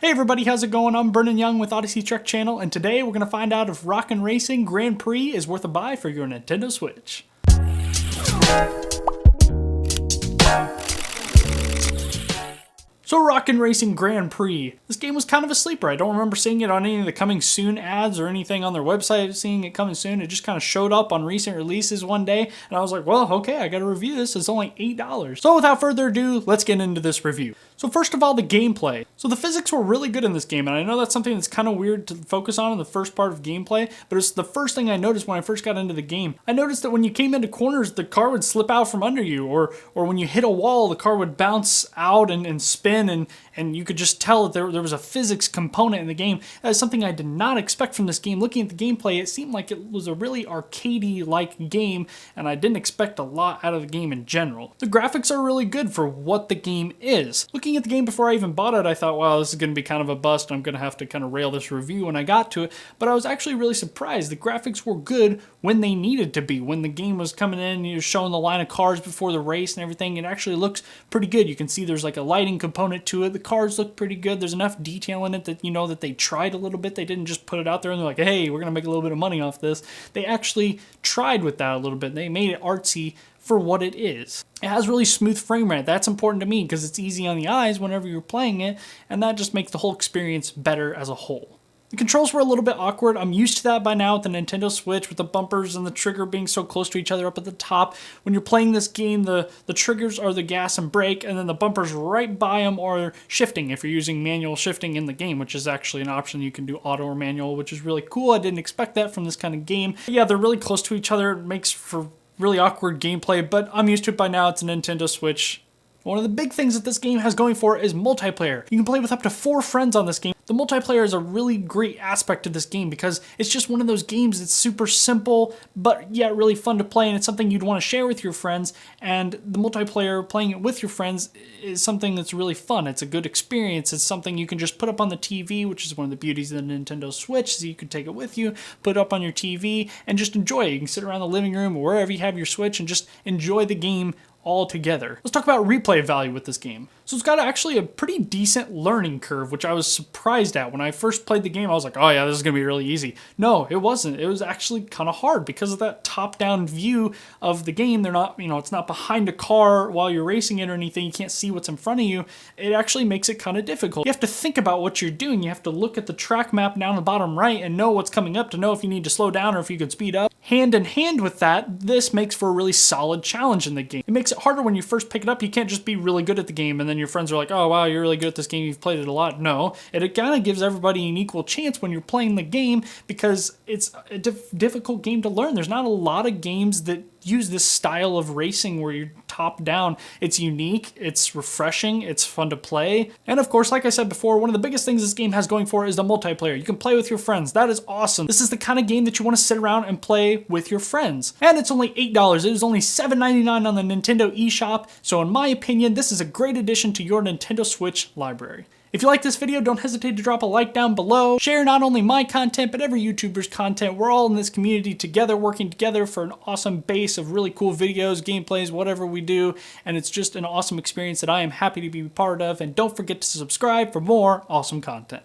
Hey everybody, how's it going? I'm Brennan Young with Odyssey Trek Channel, and today we're going to find out if N Racing Grand Prix is worth a buy for your Nintendo Switch. So N Racing Grand Prix. This game was kind of a sleeper. I don't remember seeing it on any of the coming soon ads or anything on their website seeing it coming soon. It just kind of showed up on recent releases one day, and I was like, well, okay, I gotta review this. It's only $8. So without further ado, let's get into this review. So first of all, the gameplay. So the physics were really good in this game, and I know that's something that's kind of weird to focus on in the first part of gameplay, but it's the first thing I noticed when I first got into the game. I noticed that when you came into corners, the car would slip out from under you, or when you hit a wall, the car would bounce out and spin, and you could just tell that there was a physics component in the game. That is something I did not expect from this game. Looking at the gameplay, it seemed like it was a really arcadey-like game, and I didn't expect a lot out of the game in general. The graphics are really good for what the game is. Looking at the game before I even bought it, I thought, wow, this is going to be kind of a bust. I'm going to have to kind of rail this review when I got to it, but I was actually really surprised. The graphics were good when they needed to be. When the game was coming in, you're showing the line of cars before the race and everything, it actually looks pretty good. You can see there's like a lighting component to it. The cars look pretty good. There's enough detail in it that you know that they tried a little bit. They didn't just put it out there and they're like, hey, we're going to make a little bit of money off this. They actually tried with that a little bit. They made it artsy for what it is. It has really smooth frame rate. That's important to me because it's easy on the eyes whenever you're playing it, and that just makes the whole experience better as a whole. The controls were a little bit awkward. I'm used to that by now with the Nintendo Switch, with the bumpers and the trigger being so close to each other up at the top. When you're playing this game, the triggers are the gas and brake, and then the bumpers right by them are shifting if you're using manual shifting in the game, which is actually an option. You can do auto or manual, which is really cool. I didn't expect that from this kind of game. But yeah, they're really close to each other. It makes for really awkward gameplay, but I'm used to it by now. It's a Nintendo Switch. One of the big things that this game has going for it is multiplayer. You can play with up to 4 friends on this game. The multiplayer is a really great aspect of this game because it's just one of those games that's super simple, but yet really fun to play, and it's something you'd want to share with your friends, and the multiplayer, playing it with your friends, is something that's really fun. It's a good experience. It's something you can just put up on the TV, which is one of the beauties of the Nintendo Switch, so you can take it with you, put it up on your TV, and just enjoy it. You can sit around the living room or wherever you have your Switch and just enjoy the game all together. Let's talk about replay value with this game. So it's got actually a pretty decent learning curve, which I was surprised at. When I first played the game, I was like, oh yeah, this is gonna be really easy. No, it wasn't. It was actually kind of hard because of that top-down view of the game. They're not, it's not behind a car while you're racing it or anything. You can't see what's in front of you. It actually makes it kind of difficult. You have to think about what you're doing. You have to look at the track map down the bottom right and know what's coming up to know if you need to slow down or if you could speed up. Hand in hand with that, this makes for a really solid challenge in the game. It makes it harder when you first pick it up. You can't just be really good at the game and then your friends are like, oh wow, you're really good at this game, you've played it a lot. No, it kind of gives everybody an equal chance when you're playing the game because it's a difficult game to learn. There's not a lot of games that use this style of racing where you're top down. It's unique, it's refreshing, it's fun to play. And of course, like I said before, one of the biggest things this game has going for it is the multiplayer. You can play with your friends. That is awesome. This is the kind of game that you want to sit around and play with your friends. And it's only $8. It was only $7.99 on the Nintendo eShop. So in my opinion, this is a great addition to your Nintendo Switch library. If you like this video, don't hesitate to drop a like down below. Share not only my content, but every YouTuber's content. We're all in this community together, working together for an awesome base of really cool videos, gameplays, whatever we do. And it's just an awesome experience that I am happy to be part of. And don't forget to subscribe for more awesome content.